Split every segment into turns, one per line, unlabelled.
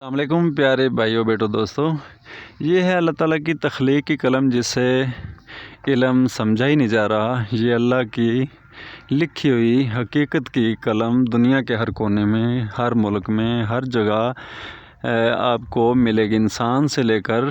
السلام علیکم پیارے بھائیوں بیٹوں دوستوں، یہ ہے اللہ تعالیٰ کی تخلیق کی قلم جسے علم سمجھا ہی نہیں جا رہا۔ یہ اللہ کی لکھی ہوئی حقیقت کی قلم دنیا کے ہر کونے میں، ہر ملک میں، ہر جگہ آپ کو ملے گی۔ انسان سے لے کر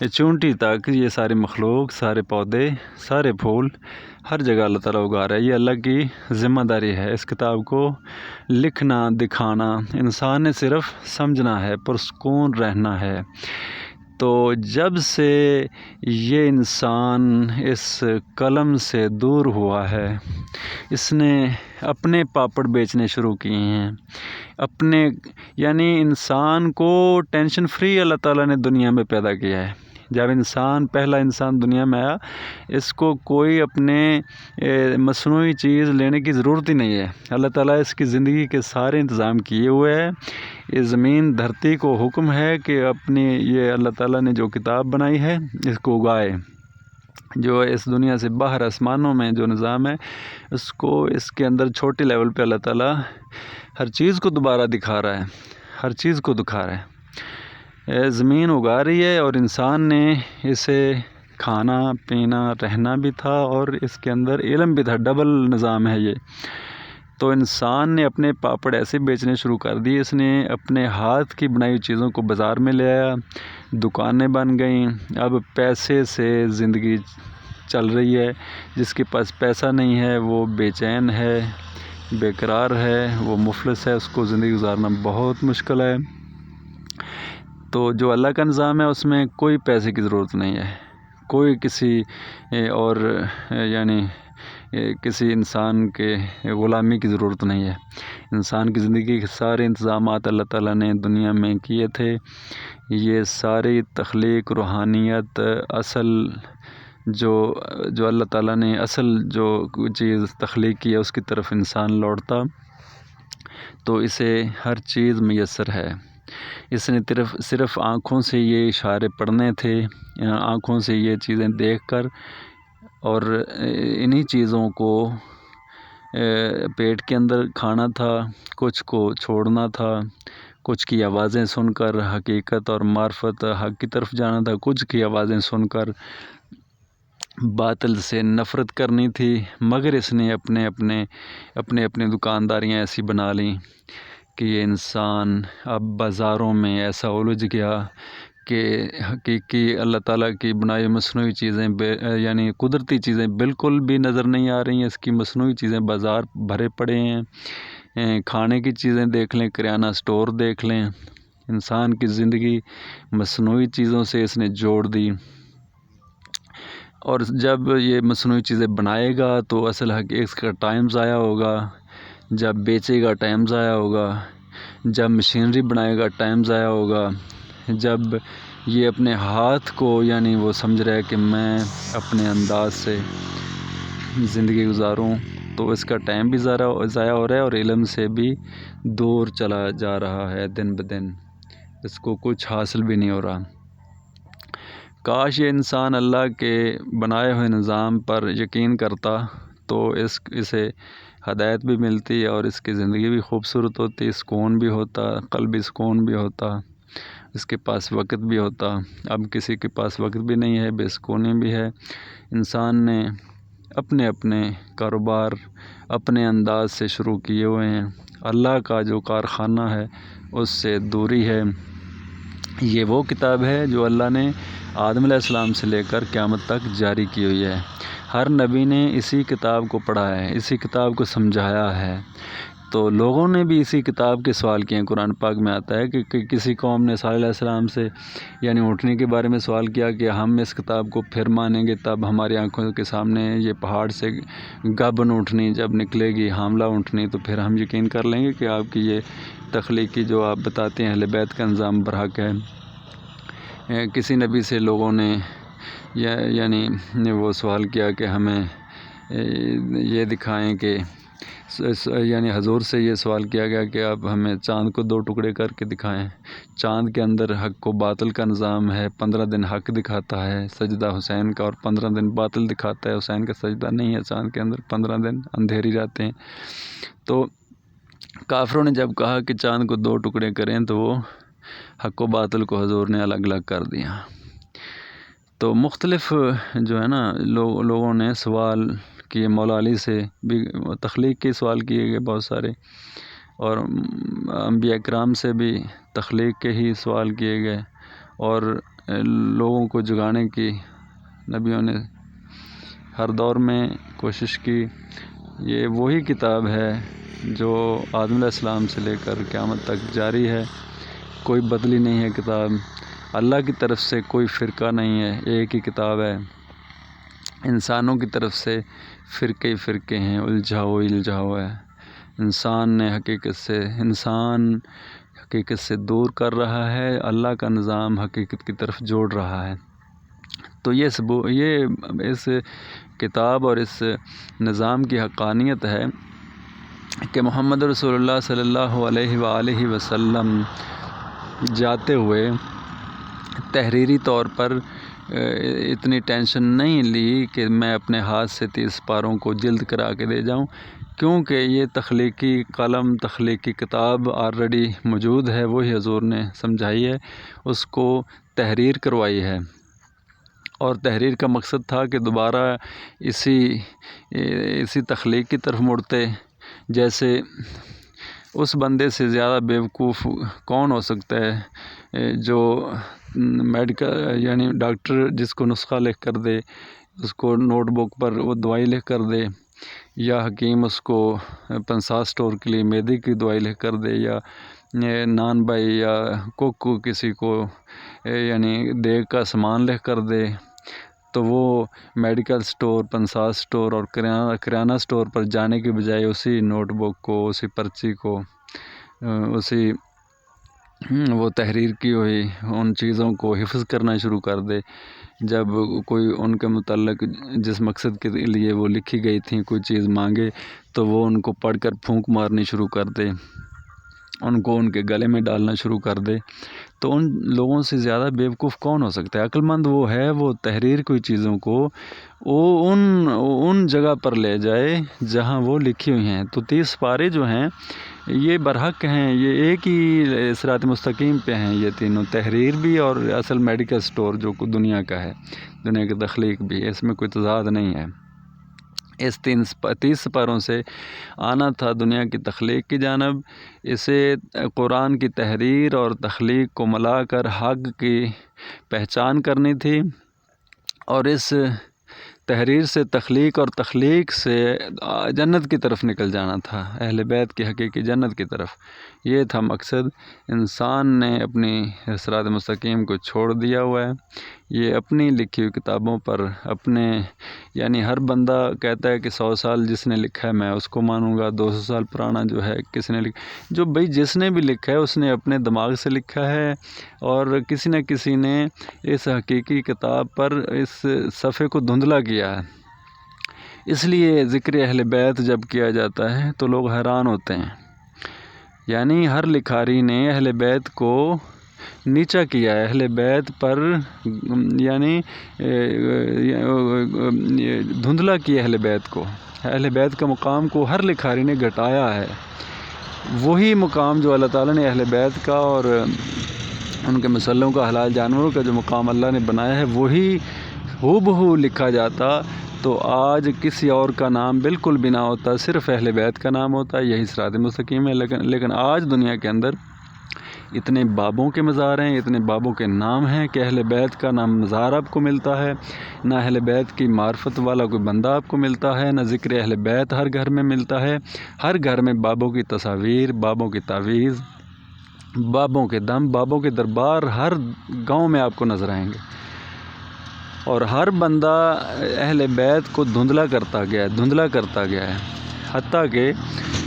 چونٹی تک یہ ساری مخلوق، سارے پودے، سارے پھول ہر جگہ اللہ تعالیٰ اگا رہا ہے۔ یہ اللہ کی ذمہ داری ہے اس کتاب کو لکھنا، دکھانا۔ انسان نے صرف سمجھنا ہے، پرسکون رہنا ہے۔ تو جب سے یہ انسان اس قلم سے دور ہوا ہے، اس نے اپنے پاپڑ بیچنے شروع کیے ہیں۔ یعنی انسان کو ٹینشن فری اللہ تعالیٰ نے دنیا میں پیدا کیا ہے۔ جب پہلا انسان دنیا میں آیا، اس کو کوئی اپنے مصنوعی چیز لینے کی ضرورت ہی نہیں ہے۔ اللہ تعالیٰ اس کی زندگی کے سارے انتظام کیے ہوئے ہیں۔ یہ زمین دھرتی کو حکم ہے کہ یہ اللہ تعالیٰ نے جو کتاب بنائی ہے اس کو اگائے۔ جو اس دنیا سے باہر آسمانوں میں جو نظام ہے، اس کے اندر چھوٹے لیول پہ اللہ تعالیٰ ہر چیز کو دوبارہ دکھا رہا ہے، ہر چیز کو دکھا رہا ہے۔ زمین اگا رہی ہے اور انسان نے اسے کھانا پینا رہنا بھی تھا، اور اس کے اندر علم بھی تھا۔ ڈبل نظام ہے یہ۔ تو انسان نے اپنے پاپڑ ایسے بیچنے شروع کر دیے۔ اس نے اپنے ہاتھ کی بنائی ہوئی چیزوں کو بازار میں لے آیا، دکانیں بن گئیں۔ اب پیسے سے زندگی چل رہی ہے۔ جس کے پاس پیسہ نہیں ہے وہ بے چین ہے، بے قرار ہے، وہ مفلس ہے، اس کو زندگی گزارنا بہت مشکل ہے۔ تو جو اللہ کا نظام ہے اس میں کوئی پیسے کی ضرورت نہیں ہے، کوئی کسی انسان کے غلامی کی ضرورت نہیں ہے۔ انسان کی زندگی کے سارے انتظامات اللہ تعالیٰ نے دنیا میں کیے تھے۔ یہ ساری تخلیق، روحانیت، اصل جو اللہ تعالیٰ نے اصل جو چیز تخلیق کی ہے اس کی طرف انسان لوٹتا تو اسے ہر چیز میسر ہے۔ اس نے صرف آنکھوں سے یہ اشارے پڑھنے تھے، آنکھوں سے یہ چیزیں دیکھ کر، اور انہی چیزوں کو پیٹ کے اندر کھانا تھا، کچھ کو چھوڑنا تھا، کچھ کی آوازیں سن کر حقیقت اور معرفت حق کی طرف جانا تھا، کچھ کی آوازیں سن کر باطل سے نفرت کرنی تھی۔ مگر اس نے اپنے دکانداریاں ایسی بنا لیں کہ یہ انسان اب بازاروں میں ایسا الجھ گیا کہ حقیقی اللہ تعالیٰ کی بنائی مصنوعی چیزیں یعنی قدرتی چیزیں بالکل بھی نظر نہیں آ رہی ہیں۔ اس کی مصنوعی چیزیں بازار بھرے پڑے ہیں۔ کھانے کی چیزیں دیکھ لیں، کریانہ سٹور دیکھ لیں۔ انسان کی زندگی مصنوعی چیزوں سے اس نے جوڑ دی، اور جب یہ مصنوعی چیزیں بنائے گا تو اصل اس کا ٹائم ضائع ہوگا، جب بیچے گا ٹائم ضائع ہوگا، جب مشینری بنائے گا ٹائم ضائع ہوگا، جب یہ اپنے ہاتھ کو یعنی وہ سمجھ رہا ہے کہ میں اپنے انداز سے زندگی گزاروں تو اس کا ٹائم بھی ضائع ہو رہا ہے، اور علم سے بھی دور چلا جا رہا ہے دن بدن۔ اس کو کچھ حاصل بھی نہیں ہو رہا۔ کاش یہ انسان اللہ کے بنائے ہوئے نظام پر یقین کرتا تو اسے ہدایت بھی ملتی، اور اس کی زندگی بھی خوبصورت ہوتی، سکون بھی ہوتا، قلبی سکون بھی ہوتا، اس کے پاس وقت بھی ہوتا۔ اب کسی کے پاس وقت بھی نہیں ہے، بے سکونی بھی ہے۔ انسان نے اپنے کاروبار اپنے انداز سے شروع کیے ہوئے ہیں۔ اللہ کا جو کارخانہ ہے اس سے دوری ہے۔ یہ وہ کتاب ہے جو اللہ نے آدم علیہ السلام سے لے کر قیامت تک جاری کی ہوئی ہے۔ ہر نبی نے اسی کتاب کو پڑھا ہے، اسی کتاب کو سمجھایا ہے۔ تو لوگوں نے بھی اسی کتاب کے سوال کیے ہیں۔ قرآن پاک میں آتا ہے کہ کسی قوم نے صالح علیہ السلام سے یعنی اونٹنی کے بارے میں سوال کیا کہ ہم اس کتاب کو پھر مانیں گے تب ہماری آنکھوں کے سامنے یہ پہاڑ سے گابن اونٹنی جب نکلے گی، حاملہ اونٹنی، تو پھر ہم یقین کر لیں گے کہ آپ کی یہ تخلیقی جو آپ بتاتے ہیں اہل بیت کا نظام برحق ہے۔ کسی نبی سے لوگوں نے یعنی وہ سوال کیا کہ ہمیں یہ دکھائیں کہ یعنی حضور سے یہ سوال کیا گیا کہ آپ ہمیں چاند کو 2 ٹکڑے کر کے دکھائیں۔ چاند کے اندر حق و باطل کا نظام ہے، 15 دن حق دکھاتا ہے سجدہ حسین کا، اور 15 دن باطل دکھاتا ہے، حسین کا سجدہ نہیں ہے چاند کے اندر، 15 دن اندھیری جاتے ہیں۔ تو کافروں نے جب کہا کہ چاند کو 2 ٹکڑے کریں تو وہ حق و باطل کو حضور نے الگ الگ کر دیا۔ تو مختلف جو ہے نا لوگوں نے سوال کیے، مولا علی سے بھی تخلیق کے سوال کیے گئے بہت سارے، اور انبیاء کرام سے بھی تخلیق کے ہی سوال کیے گئے، اور لوگوں کو جگانے کی نبیوں نے ہر دور میں کوشش کی۔ یہ وہی کتاب ہے جو آدم علیہ السلام سے لے کر قیامت تک جاری ہے، کوئی بدلی نہیں ہے کتاب، اللہ کی طرف سے کوئی فرقہ نہیں ہے، ایک ہی کتاب ہے۔ انسانوں کی طرف سے فرقے ہیں، الجھاؤ ہے۔ انسان حقیقت سے دور کر رہا ہے، اللہ کا نظام حقیقت کی طرف جوڑ رہا ہے۔ تو یہ اس کتاب اور اس نظام کی حقانیت ہے کہ محمد رسول اللہ صلی اللہ علیہ وآلہ وسلم جاتے ہوئے تحریری طور پر اتنی ٹینشن نہیں لی کہ میں اپنے ہاتھ سے 30 پاروں کو جلد کرا کے دے جاؤں، کیونکہ یہ تخلیقی قلم، تخلیقی کتاب آلریڈی موجود ہے، وہی حضور نے سمجھائی ہے، اس کو تحریر کروائی ہے، اور تحریر کا مقصد تھا کہ دوبارہ اسی تخلیق کی طرف مڑتے۔ جیسے اس بندے سے زیادہ بیوقوف کون ہو سکتا ہے جو میڈیکل یعنی ڈاکٹر جس کو نسخہ لکھ کر دے، اس کو نوٹ بک پر وہ دوائی لکھ کر دے، یا حکیم اس کو 50 سٹور کے لیے معدے کی دوائی لکھ کر دے، یا نان بائی یا کوک کسی کو یعنی دیگ کا سامان لکھ کر دے، تو وہ میڈیکل سٹور، 50 سٹور اور کریانہ سٹور پر جانے کے بجائے اسی نوٹ بک کو، اسی پرچی کو، اسی وہ تحریر کی ہوئی ان چیزوں کو حفظ کرنا شروع کر دے۔ جب کوئی ان کے متعلق جس مقصد کے لیے وہ لکھی گئی تھیں کوئی چیز مانگے تو وہ ان کو پڑھ کر پھونک مارنی شروع کر دے، ان کو ان کے گلے میں ڈالنا شروع کر دے۔ تو ان لوگوں سے زیادہ بیوقوف کون ہو سکتا ہے؟ عقل مند وہ ہے، وہ تحریر کوئی چیزوں کو وہ ان جگہ پر لے جائے جہاں وہ لکھی ہوئی ہیں۔ تو 30 پارے جو ہیں یہ برحق ہیں، یہ ایک ہی صراط مستقیم پہ ہیں، یہ تینوں، تحریر بھی اور اصل میڈیکل سٹور جو دنیا کا ہے، دنیا کی تخلیق بھی، اس میں کوئی تضاد نہیں ہے۔ اس 30 پاروں سے آنا تھا دنیا کی تخلیق کی جانب، اسے قرآن کی تحریر اور تخلیق کو ملا کر حق کی پہچان کرنی تھی، اور اس تحریر سے تخلیق اور تخلیق سے جنت کی طرف نکل جانا تھا، اہل بیت کی حقیقی جنت کی طرف، یہ تھا مقصد۔ انسان نے اپنی صراط مستقیم کو چھوڑ دیا ہوا ہے، یہ اپنی لکھی ہوئی کتابوں پر یعنی ہر بندہ کہتا ہے کہ 100 سال جس نے لکھا ہے میں اس کو مانوں گا، 200 سال پرانا جو ہے کس نے لکھا، جو بھائی جس نے بھی لکھا ہے اس نے اپنے دماغ سے لکھا ہے، اور کسی نہ کسی نے اس حقیقی کتاب پر اس صفحے کو دھندلا کیا ہے۔ اس لیے ذکر اہل بیت جب کیا جاتا ہے تو لوگ حیران ہوتے ہیں، یعنی ہر لکھاری نے اہل بیت کو نیچا کیا ہے، اہل بیت پر یعنی دھندلا کیا اہل بیت کو، اہل بیت کا مقام کو ہر لکھاری نے گھٹایا ہے۔ وہی مقام جو اللہ تعالیٰ نے اہل بیت کا اور ان کے مسلوں کا، حلال جانوروں کا جو مقام اللہ نے بنایا ہے، وہی ہو بہو لکھا جاتا تو آج کسی اور کا نام بالکل بھی نہ ہوتا، صرف اہل بیت کا نام ہوتا، یہی صراط مستقیم ہے۔ لیکن آج دنیا کے اندر اتنے بابوں کے مزار ہیں، اتنے بابوں کے نام ہیں کہ اہل بیت کا نام مزار آپ کو ملتا ہے، نہ اہل بیت کی معرفت والا کوئی بندہ آپ کو ملتا ہے، نہ ذکر اہل بیت ہر گھر میں ملتا ہے۔ ہر گھر میں بابوں کی تصاویر، بابوں کی تعویذ، بابوں کے دم، بابوں کے دربار ہر گاؤں میں آپ کو نظر آئیں گے، اور ہر بندہ اہل بیت کو دھندلا کرتا گیا ہے، حتیٰ کہ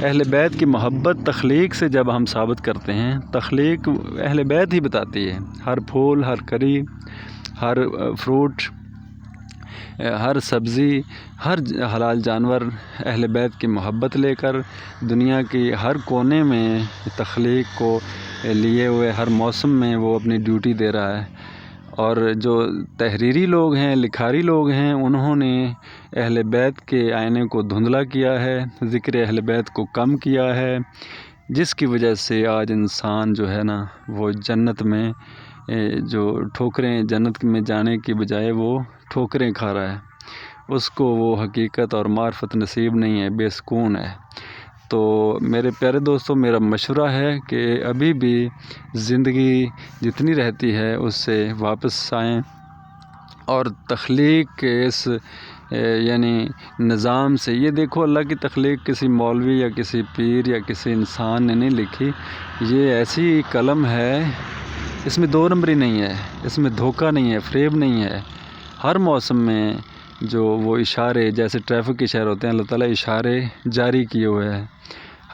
اہل بیت کی محبت تخلیق سے جب ہم ثابت کرتے ہیں، تخلیق اہل بیت ہی بتاتی ہے، ہر پھول، ہر کری، ہر فروٹ، ہر سبزی، ہر حلال جانور اہل بیت کی محبت لے کر دنیا کی ہر کونے میں تخلیق کو لیے ہوئے ہر موسم میں وہ اپنی ڈیوٹی دے رہا ہے۔ اور جو تحریری لوگ ہیں، لکھاری لوگ ہیں، انہوں نے اہل بیت کے آئینے کو دھندلا کیا ہے، ذکر اہل بیت کو کم کیا ہے، جس کی وجہ سے آج انسان جو ہے نا وہ جنت میں جو ٹھوکریں جنت میں جانے کی بجائے وہ ٹھوکریں کھا رہا ہے، اس کو وہ حقیقت اور معرفت نصیب نہیں ہے، بے سکون ہے۔ تو میرے پیارے دوستوں، میرا مشورہ ہے کہ ابھی بھی زندگی جتنی رہتی ہے اس سے واپس آئیں اور تخلیق کے اس یعنی نظام سے، یہ دیکھو اللہ کی تخلیق کسی مولوی یا کسی پیر یا کسی انسان نے نہیں لکھی، یہ ایسی قلم ہے، اس میں دو نمبری نہیں ہے، اس میں دھوکہ نہیں ہے، فریب نہیں ہے۔ ہر موسم میں جو وہ اشارے، جیسے ٹریفک کے اشارے ہوتے ہیں، اللہ تعالیٰ اشارے جاری کیے ہوئے ہیں،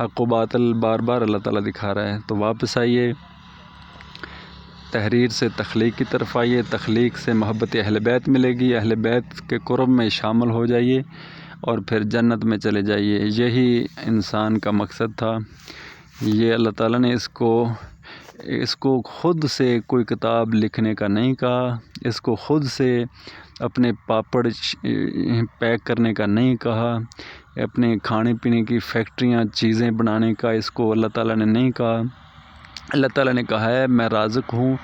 حق و باطل بار بار اللہ تعالیٰ دکھا رہا ہے۔ تو واپس آئیے، تحریر سے تخلیق کی طرف آئیے، تخلیق سے محبت اہل بیت ملے گی، اہل بیت کے قرب میں شامل ہو جائیے اور پھر جنت میں چلے جائیے۔ یہی انسان کا مقصد تھا۔ یہ اللہ تعالیٰ نے اس کو خود سے کوئی کتاب لکھنے کا نہیں کہا، اس کو خود سے اپنے پاپڑ پیک کرنے کا نہیں کہا، اپنے کھانے پینے کی فیکٹریاں چیزیں بنانے کا اس کو اللہ تعالیٰ نے نہیں کہا۔ اللہ تعالیٰ نے کہا ہے میں رازق ہوں،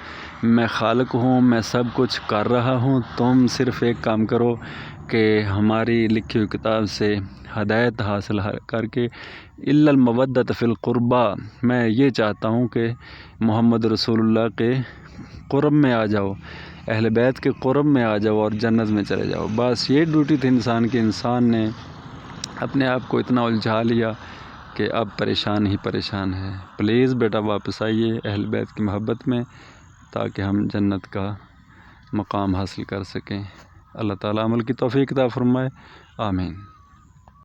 میں خالق ہوں، میں سب کچھ کر رہا ہوں، تم صرف ایک کام کرو کہ ہماری لکھی ہوئی کتاب سے ہدایت حاصل کر کے الا المودۃ فی القربہ، میں یہ چاہتا ہوں کہ محمد رسول اللہ کے قرب میں آ جاؤ، اہل بیت کے قرب میں آ جاؤ اور جنت میں چلے جاؤ۔ بس یہ ڈیوٹی تھی انسان کی، انسان نے اپنے آپ کو اتنا الجھا لیا کہ اب پریشان ہی پریشان ہے۔ پلیز بیٹا واپس آئیے اہل بیت کی محبت میں، تاکہ ہم جنت کا مقام حاصل کر سکیں۔ اللہ تعالیٰ عمل کی توفیق عطا فرمائے، آمین۔